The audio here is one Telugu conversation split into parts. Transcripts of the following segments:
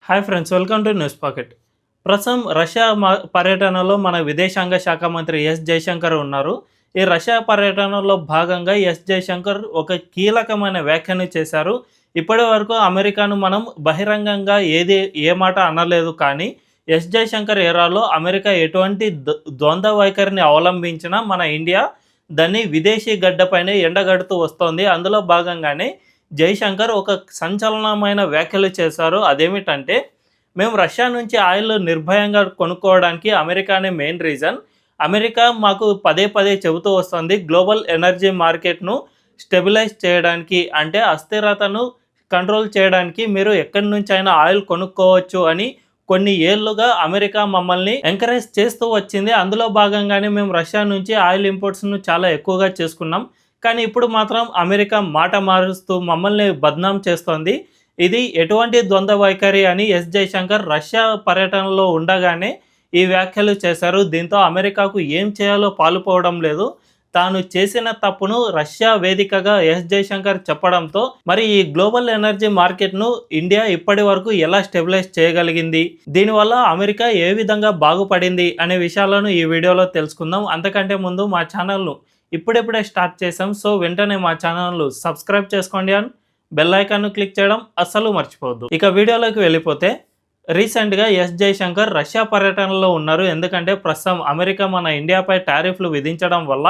Hi friends, welcome to news pocket. ప్రస్తుతం రష్యా పర్యటనలో మన విదేశాంగ శాఖ మంత్రి ఎస్ జయశంకర్ ఉన్నారు. ఈ రష్యా పర్యటనలో భాగంగా ఎస్ జయశంకర్ ఒక కీలకమైన వ్యాఖ్యను చేశారు. ఇప్పటి వరకు అమెరికాను మనం బహిరంగంగా ఏ మాట అనలేదు, కానీ ఎస్ జయశంకర్ ఎరాలో అమెరికా ఎటువంటి ద్వంద్వ వైఖరిని అవలంబించినా మన ఇండియా దాన్ని విదేశీ గడ్డపైనే ఎండగడుతూ వస్తోంది. అందులో భాగంగానే జైశంకర్ ఒక సంచలనమైన వ్యాఖ్యలు చేశారు. అదేమిటంటే, మేము రష్యా నుంచి ఆయిల్ నిర్భయంగా కొనుక్కోవడానికి అమెరికానే మెయిన్ రీజన్. అమెరికా మాకు పదే పదే చెబుతూ వస్తుంది, గ్లోబల్ ఎనర్జీ మార్కెట్ను స్టెబిలైజ్ చేయడానికి, అంటే అస్థిరతను కంట్రోల్ చేయడానికి మీరు ఎక్కడి నుంచి అయినా ఆయిల్ కొనుక్కోవచ్చు అని కొన్ని ఏళ్లుగా అమెరికా మమ్మల్ని ఎంకరేజ్ చేస్తూ వచ్చింది. అందులో భాగంగానే మేము రష్యా నుంచి ఆయిల్ ఇంపోర్ట్స్ను చాలా ఎక్కువగా చేసుకున్నాం. కానీ ఇప్పుడు మాత్రం అమెరికా మాట మారుస్తూ మమ్మల్ని బద్నాం చేస్తోంది. ఇది ఎటువంటి ద్వంద్వ వైఖరి అని ఎస్ జయశంకర్ రష్యా పర్యటనలో ఉండగానే ఈ వ్యాఖ్యలు చేశారు. దీంతో అమెరికాకు ఏం చేయాలో పాలుపోవడం లేదు. తాను చేసిన తప్పును రష్యా వేదికగా ఎస్ జయశంకర్ చెప్పడంతో మరి ఈ గ్లోబల్ ఎనర్జీ మార్కెట్ను ఇండియా ఇప్పటి వరకు ఎలా స్టెబిలైజ్ చేయగలిగింది, దీనివల్ల అమెరికా ఏ విధంగా బాగుపడింది అనే విషయాలను ఈ వీడియోలో తెలుసుకుందాం. అంతకంటే ముందు మా ఛానల్ను ఇప్పుడెప్పుడే స్టార్ట్ చేసాం, సో వెంటనే మా ఛానల్ను సబ్స్క్రైబ్ చేసుకోండి అండ్ బెల్ ఐకాన్ను క్లిక్ చేయడం అస్సలు మర్చిపోవద్దు. ఇక వీడియోలోకి వెళ్ళిపోతే, రీసెంట్గా ఎస్ జయశంకర్ రష్యా పర్యటనలో ఉన్నారు. ఎందుకంటే ప్రస్తుతం అమెరికా మన ఇండియాపై టారిఫ్లు విధించడం వల్ల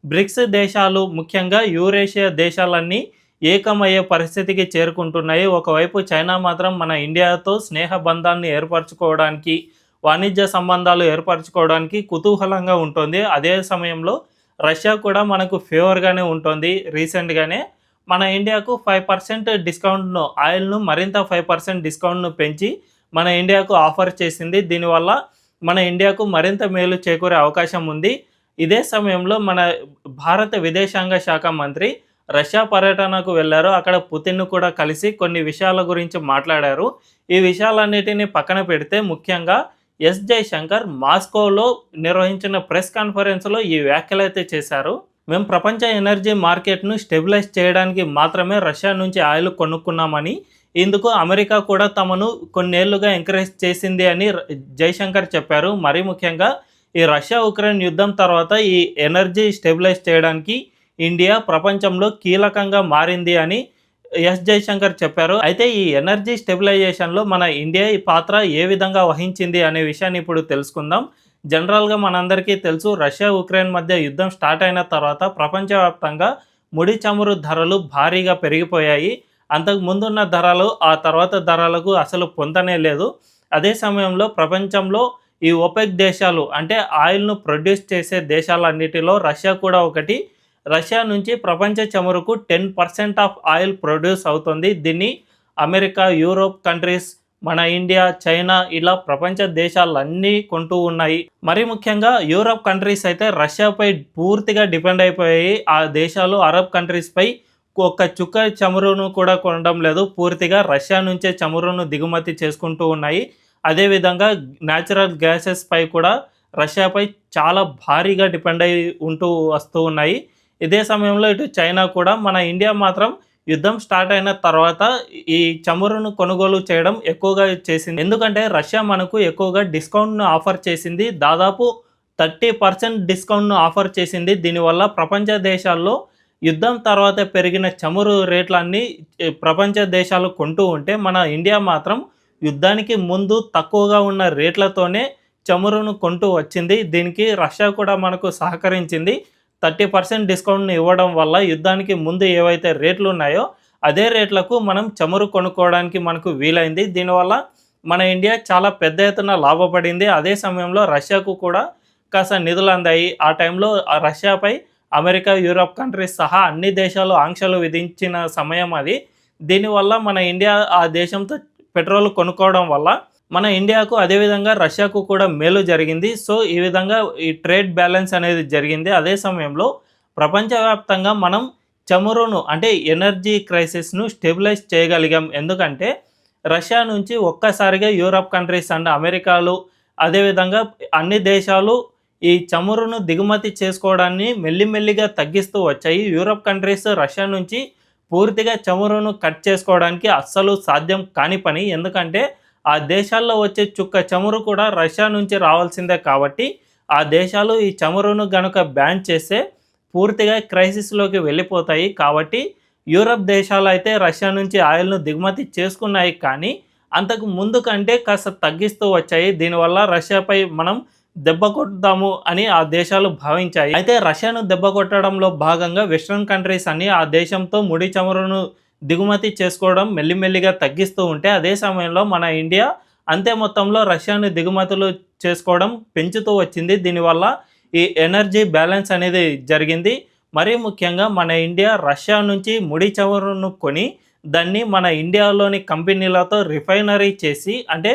బ్రిక్స్ దేశాలు, ముఖ్యంగా యూరేషియా దేశాలన్నీ ఏకమయ్యే పరిస్థితికి చేరుకుంటున్నాయి. ఒకవైపు చైనా మాత్రం మన ఇండియాతో స్నేహ బంధాన్ని ఏర్పరచుకోవడానికి, వాణిజ్య సంబంధాలు ఏర్పరచుకోవడానికి కుతూహలంగా ఉంటుంది. అదే సమయంలో రష్యా కూడా మనకు ఫేవర్గానే ఉంటుంది. రీసెంట్గానే మన ఇండియాకు 5% డిస్కౌంట్ను, ఆయిల్ను మరింత 5% డిస్కౌంట్ను పెంచి మన ఇండియాకు ఆఫర్ చేసింది. దీనివల్ల మన ఇండియాకు మరింత మేలు చేకూరే అవకాశం ఉంది. ఇదే సమయంలో మన భారత విదేశాంగ శాఖ మంత్రి రష్యా పర్యటనకు వెళ్ళారు. అక్కడ పుతిన్ను కూడా కలిసి కొన్ని విషయాల గురించి మాట్లాడారు. ఈ విషయాలన్నిటిని పక్కన పెడితే, ముఖ్యంగా ఎస్ జయశంకర్ మాస్కోలో నిర్వహించిన ప్రెస్ కాన్ఫరెన్స్లో ఈ వ్యాఖ్యలైతే చేశారు. మేము ప్రపంచ ఎనర్జీ మార్కెట్ను స్టెబిలైజ్ చేయడానికి మాత్రమే రష్యా నుంచి ఆయిల్ కొనుక్కున్నామని, ఇందుకు అమెరికా కూడా తమను కొన్నేళ్లుగా ఎంకరేజ్ చేసింది అని జయశంకర్ చెప్పారు. మరీ ముఖ్యంగా ఈ రష్యా ఉక్రెయిన్ యుద్ధం తర్వాత ఈ ఎనర్జీ స్టెబిలైజ్ చేయడానికి ఇండియా ప్రపంచంలో కీలకంగా మారింది అని ఎస్ జయశంకర్ చెప్పారు. అయితే ఈ ఎనర్జీ స్టెబిలైజేషన్లో మన ఇండియా ఈ పాత్ర ఏ విధంగా వహించింది అనే విషయాన్ని ఇప్పుడు తెలుసుకుందాం. జనరల్గా మనందరికీ తెలుసు, రష్యా ఉక్రెయిన్ మధ్య యుద్ధం స్టార్ట్ అయిన తర్వాత ప్రపంచవ్యాప్తంగా ముడి చమురు ధరలు భారీగా పెరిగిపోయాయి. అంతకు ముందున్న ధరలు ఆ తర్వాత ధరలకు అసలు పొందనే లేదు. అదే సమయంలో ప్రపంచంలో ఈ ఒపెక్ దేశాలు, అంటే ఆయిల్ను ప్రొడ్యూస్ చేసే దేశాలన్నిటిలో రష్యా కూడా ఒకటి. రష్యా నుంచి ప్రపంచ చమురుకు 10% ఆఫ్ ఆయిల్ ప్రొడ్యూస్ అవుతుంది. దీన్ని అమెరికా, యూరోప్ కంట్రీస్, మన ఇండియా, చైనా ఇలా ప్రపంచ దేశాలన్నీ కొంటూ ఉన్నాయి. మరి ముఖ్యంగా యూరోప్ కంట్రీస్ అయితే రష్యాపై పూర్తిగా డిపెండ్ అయిపోయాయి. ఆ దేశాలు అరబ్ కంట్రీస్పై ఒక్క చుక్క చమురును కూడా కొనడం లేదు. పూర్తిగా రష్యా నుంచే చమురును దిగుమతి చేసుకుంటూ ఉన్నాయి. అదేవిధంగా న్యాచురల్ గ్యాసెస్ పై కూడా రష్యాపై చాలా భారీగా డిపెండ్ అయి ఉంటూ వస్తూ ఉన్నాయి. ఇదే సమయంలో ఇటు చైనా కూడా, మన ఇండియా మాత్రం యుద్ధం స్టార్ట్ అయిన తర్వాత ఈ చమురును కొనుగోలు చేయడం ఎక్కువగా చేసింది. ఎందుకంటే రష్యా మనకు ఎక్కువగా డిస్కౌంట్ను ఆఫర్ చేసింది. దాదాపు 30% డిస్కౌంట్ను ఆఫర్ చేసింది. దీనివల్ల ప్రపంచ దేశాల్లో యుద్ధం తర్వాత పెరిగిన చమురు రేట్లన్నీ ప్రపంచ దేశాలు కొంటూ ఉంటే, మన ఇండియా మాత్రం యుద్ధానికి ముందు తక్కువగా ఉన్న రేట్లతోనే చమురును కొంటూ వచ్చింది. దీనికి రష్యా కూడా మనకు సహకరించింది. 30% డిస్కౌంట్ని ఇవ్వడం వల్ల యుద్ధానికి ముందు ఏవైతే రేట్లు ఉన్నాయో అదే రేట్లకు మనం చమురు కొనుక్కోవడానికి మనకు వీలైంది. దీనివల్ల మన ఇండియా చాలా పెద్ద ఎత్తున లాభపడింది. అదే సమయంలో రష్యాకు కూడా కాస్త నిధులు అందాయి. ఆ టైంలో రష్యాపై అమెరికా, యూరోప్ కంట్రీస్ సహా అన్ని దేశాలు ఆంక్షలు విధించిన సమయం అది. దీనివల్ల మన ఇండియా ఆ దేశంతో పెట్రోల్ కొనుక్కోవడం వల్ల మన ఇండియాకు, అదేవిధంగా రష్యాకు కూడా మేలు జరిగింది. సో ఈ విధంగా ఈ ట్రేడ్ బ్యాలెన్స్ అనేది జరిగింది. అదే సమయంలో ప్రపంచవ్యాప్తంగా మనం చమురును, అంటే ఎనర్జీ క్రైసిస్ను స్టెబిలైజ్ చేయగలిగాం. ఎందుకంటే రష్యా నుంచి ఒక్కసారిగా యూరోప్ కంట్రీస్ అండ్ అమెరికాలు, అదేవిధంగా అన్ని దేశాలు ఈ చమురును దిగుమతి చేసుకోవడాన్ని మెల్లిమెల్లిగా తగ్గిస్తూ వచ్చాయి. యూరోప్ కంట్రీస్ రష్యా నుంచి పూర్తిగా చమురును కట్ చేసుకోవడానికి అస్సలు సాధ్యం కాని పని. ఎందుకంటే ఆ దేశాల్లో వచ్చే చుక్క చమురు కూడా రష్యా నుంచి రావాల్సిందే కాబట్టి ఆ దేశాలు ఈ చమురును గనుక బ్యాన్ చేస్తే పూర్తిగా క్రైసిస్లోకి వెళ్ళిపోతాయి. కాబట్టి యూరప్ దేశాలు అయితే రష్యా నుంచి ఆయిల్‌ను దిగుమతి చేసుకున్నాయి. కానీ అంతకు ముందు కంటే కాస్త తగ్గిస్తూ వచ్చాయి. దీనివల్ల రష్యాపై మనం దెబ్బ కొడదాము అని ఆ దేశాలు భావించాయి. అయితే రష్యాను దెబ్బ కొట్టడంలో భాగంగా వెస్టర్న్ కంట్రీస్ అన్నీ ఆ దేశంతో ముడి చమురును దిగుమతి చేసుకోవడం మెల్లిమెల్లిగా తగ్గిస్తూ ఉంటే, అదే సమయంలో మన ఇండియా అంతే మొత్తంలో రష్యాను దిగుమతులు చేసుకోవడం పెంచుతూ వచ్చింది. దీనివల్ల ఈ ఎనర్జీ బ్యాలెన్స్ అనేది జరిగింది. మరీ ముఖ్యంగా మన ఇండియా రష్యా నుంచి ముడి చమురును కొని దాన్ని మన ఇండియాలోని కంపెనీలతో రిఫైనరీ చేసి, అంటే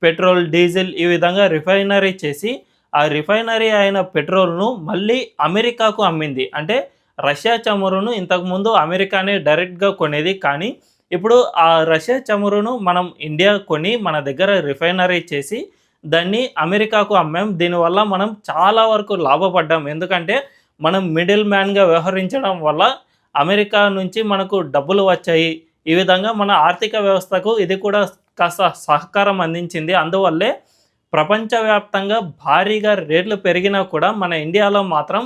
పెట్రోల్, డీజిల్ ఈ విధంగా రిఫైనరీ చేసి ఆ రిఫైనరీ అయిన పెట్రోల్‌ను మళ్ళీ అమెరికాకు అమ్మింది. అంటే రష్యా చమురును ఇంతకుముందు అమెరికానే డైరెక్ట్‌గా కొనేది. కానీ ఇప్పుడు ఆ రష్యా చమురును మనం ఇండియా కొని మన దగ్గర రిఫైనరీ చేసి దాన్ని అమెరికాకు అమ్మాం. దీనివల్ల మనం చాలా వరకు లాభపడ్డాం. ఎందుకంటే మనం మిడిల్ మ్యాన్‌గా వ్యవహరించడం వల్ల అమెరికా నుంచి మనకు డబ్బులు వచ్చాయి. ఈ విధంగా మన ఆర్థిక వ్యవస్థకు ఇది కూడా కాస్త సహకారం అందించింది. అందువల్లే ప్రపంచవ్యాప్తంగా భారీగా రేట్లు పెరిగినా కూడా మన ఇండియాలో మాత్రం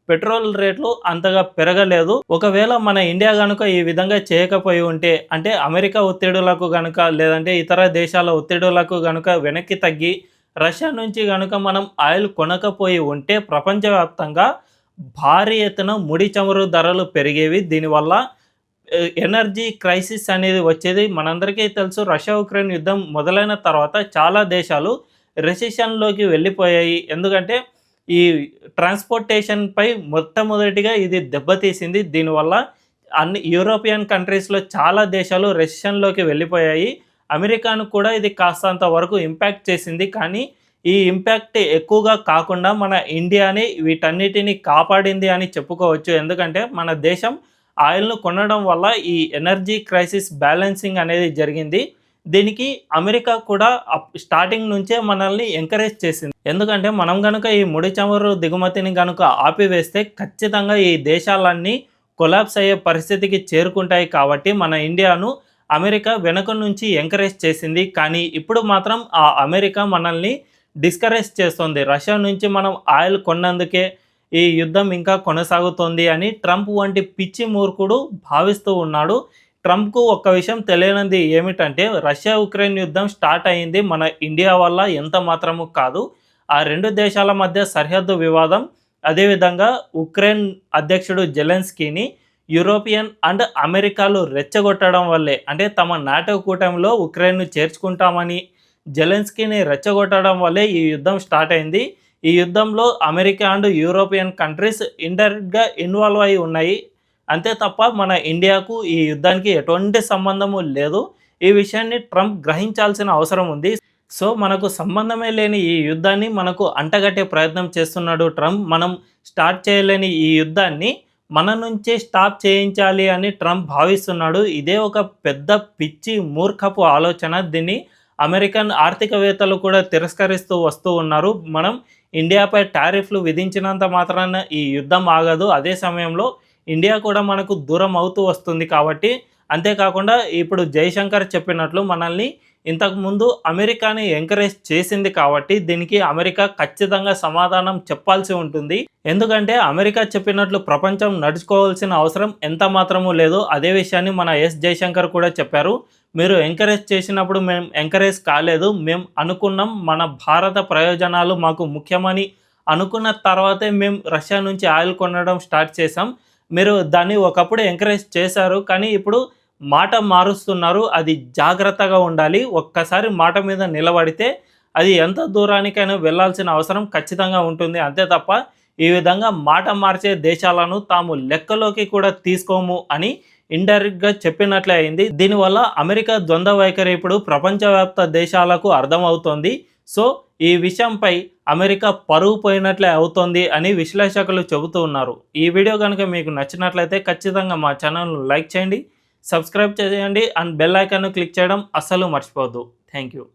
పెట్రోల్ రేట్లు అంతగా పెరగలేదు. ఒకవేళ మన ఇండియా గనుక ఈ విధంగా చేయకపోయి ఉంటే, అంటే అమెరికా ఒత్తిడులకు గనుక లేదంటే ఇతర దేశాల ఒత్తిడులకు గనుక వెనక్కి తగ్గి రష్యా నుంచి గనుక మనం ఆయిల్ కొనకపోయి ఉంటే ప్రపంచవ్యాప్తంగా భారీ ఎత్తున ముడి చమురు ధరలు పెరిగేవి. దీనివల్ల ఎనర్జీ క్రైసిస్ అనేది వచ్చేది. మనందరికీ తెలుసు, రష్యా ఉక్రెయిన్ యుద్ధం మొదలైన తర్వాత చాలా దేశాలు రెసిషన్‌లోకి వెళ్ళిపోయాయి. ఎందుకంటే ఈ ట్రాన్స్‌పోర్టేషన్‌పై మొట్టమొదటిగా ఇది దెబ్బతీసింది. దీనివల్ల అన్ని యూరోపియన్ కంట్రీస్‌లో చాలా దేశాలు రెసిషన్‌లోకి వెళ్ళిపోయాయి. అమెరికాను కూడా ఇది కాస్తంత వరకు ఇంపాక్ట్ చేసింది. కానీ ఈ ఇంపాక్ట్ ఎక్కువగా కాకుండా మన ఇండియానే వీటన్నిటిని కాపాడింది అని చెప్పుకోవచ్చు. ఎందుకంటే మన దేశం ఆయిల్‌ను కొనడం వల్ల ఈ ఎనర్జీ క్రైసిస్ బ్యాలెన్సింగ్ అనేది జరిగింది. దీనికి అమెరికా కూడా స్టార్టింగ్ నుంచే మనల్ని ఎంకరేజ్ చేసింది. ఎందుకంటే మనం గనుక ఈ ముడి చమురు దిగుమతిని గనుక ఆపివేస్తే ఖచ్చితంగా ఈ దేశాలన్నీ కొలాప్స్ అయ్యే పరిస్థితికి చేరుకుంటాయి. కాబట్టి మన ఇండియాను అమెరికా వెనుక నుంచి ఎంకరేజ్ చేసింది. కానీ ఇప్పుడు మాత్రం ఆ అమెరికా మనల్ని డిస్కరేజ్ చేస్తుంది. రష్యా నుంచి మనం ఆయిల్ కొన్నందుకే ఈ యుద్ధం ఇంకా కొనసాగుతోంది అని ట్రంప్ వంటి పిచ్చి మూర్ఖుడు భావిస్తూ ఉన్నాడు. ట్రంప్‌కు ఒక్క విషయం తెలియనిది ఏమిటంటే, రష్యా ఉక్రెయిన్ యుద్ధం స్టార్ట్ అయింది మన ఇండియా వల్ల ఎంత మాత్రము కాదు. ఆ 2 దేశాల మధ్య సరిహద్దు వివాదం, అదేవిధంగా ఉక్రెయిన్ అధ్యక్షుడు జెలెన్స్కీని యూరోపియన్ అండ్ అమెరికాలు రెచ్చగొట్టడం వల్లే, అంటే తమ నాటో కూటమిలో ఉక్రెయిన్‌ను చేర్చుకుంటామని జెలెన్స్కీని రెచ్చగొట్టడం వల్లే ఈ యుద్ధం స్టార్ట్ అయింది. ఈ యుద్ధంలో అమెరికా అండ్ యూరోపియన్ కంట్రీస్ ఇండైరెక్ట్‌గా ఇన్వాల్వ్ అయి ఉన్నాయి. అంతే తప్ప మన ఇండియాకు ఈ యుద్ధానికి ఎటువంటి సంబంధము లేదు. ఈ విషయాన్ని ట్రంప్ గ్రహించాల్సిన అవసరం ఉంది. సో మనకు సంబంధమే లేని ఈ యుద్ధాన్ని మనకు అంటగట్టే ప్రయత్నం చేస్తున్నాడు ట్రంప్. మనం స్టార్ట్ చేయలేని ఈ యుద్ధాన్ని మన నుంచే స్టాప్ చేయించాలి అని ట్రంప్ భావిస్తున్నాడు. ఇదే ఒక పెద్ద పిచ్చి మూర్ఖపు ఆలోచన. దీన్ని అమెరికన్ ఆర్థికవేత్తలు కూడా తిరస్కరిస్తూ వస్తూ ఉన్నారు. మనం ఇండియాపై టారిఫ్లు విధించినంత మాత్రాన ఈ యుద్ధం ఆగదు. అదే సమయంలో ఇండియా కూడా మనకు దూరం అవుతూ వస్తుంది. కాబట్టి అంతేకాకుండా ఇప్పుడు జైశంకర్ చెప్పినట్లు మనల్ని ఇంతకుముందు అమెరికాని ఎంకరేజ్ చేసింది కాబట్టి దీనికి అమెరికా ఖచ్చితంగా సమాధానం చెప్పాల్సి ఉంటుంది. ఎందుకంటే అమెరికా చెప్పినట్లు ప్రపంచం నడుచుకోవాల్సిన అవసరం ఎంత మాత్రమూ లేదు. అదే విషయాన్ని మన ఎస్ జైశంకర్ కూడా చెప్పారు. మీరు ఎంకరేజ్ చేసినప్పుడు మేము ఎంకరేజ్ కాలేదు. మేము అనుకున్నాం మన భారత ప్రయోజనాలు మాకు ముఖ్యమని అనుకున్న తర్వాతే మేము రష్యా నుంచి ఆయిల్ కొనడం స్టార్ట్ చేసాం. మీరు దాన్ని ఒకప్పుడు ఎంకరేజ్ చేశారు, కానీ ఇప్పుడు మాట మారుస్తున్నారు. అది జాగ్రత్తగా ఉండాలి. ఒక్కసారి మాట మీద నిలబడితే అది ఎంత దూరానికైనా వెళ్ళాల్సిన అవసరం ఖచ్చితంగా ఉంటుంది. అంతే తప్ప ఈ విధంగా మాట మార్చే దేశాలను తాము లెక్కలోకి కూడా తీసుకోము అని ఇండైరెక్ట్గా చెప్పినట్లే అయింది. దీనివల్ల అమెరికా ద్వంద్వ వైఖరి ఇప్పుడు ప్రపంచవ్యాప్త దేశాలకు అర్థమవుతోంది. సో ఈ విషయంపై అమెరికా పరువు పోయినట్లే అవుతోంది అని విశ్లేషకులు చెబుతూ ఉన్నారు. ఈ వీడియో కనుక మీకు నచ్చినట్లయితే ఖచ్చితంగా మా ఛానల్ను లైక్ చేయండి, సబ్స్క్రైబ్ చేయండి అండ్ బెల్ ఐకాన్ను క్లిక్ చేయడం అస్సలు మర్చిపోవద్దు. Thank you.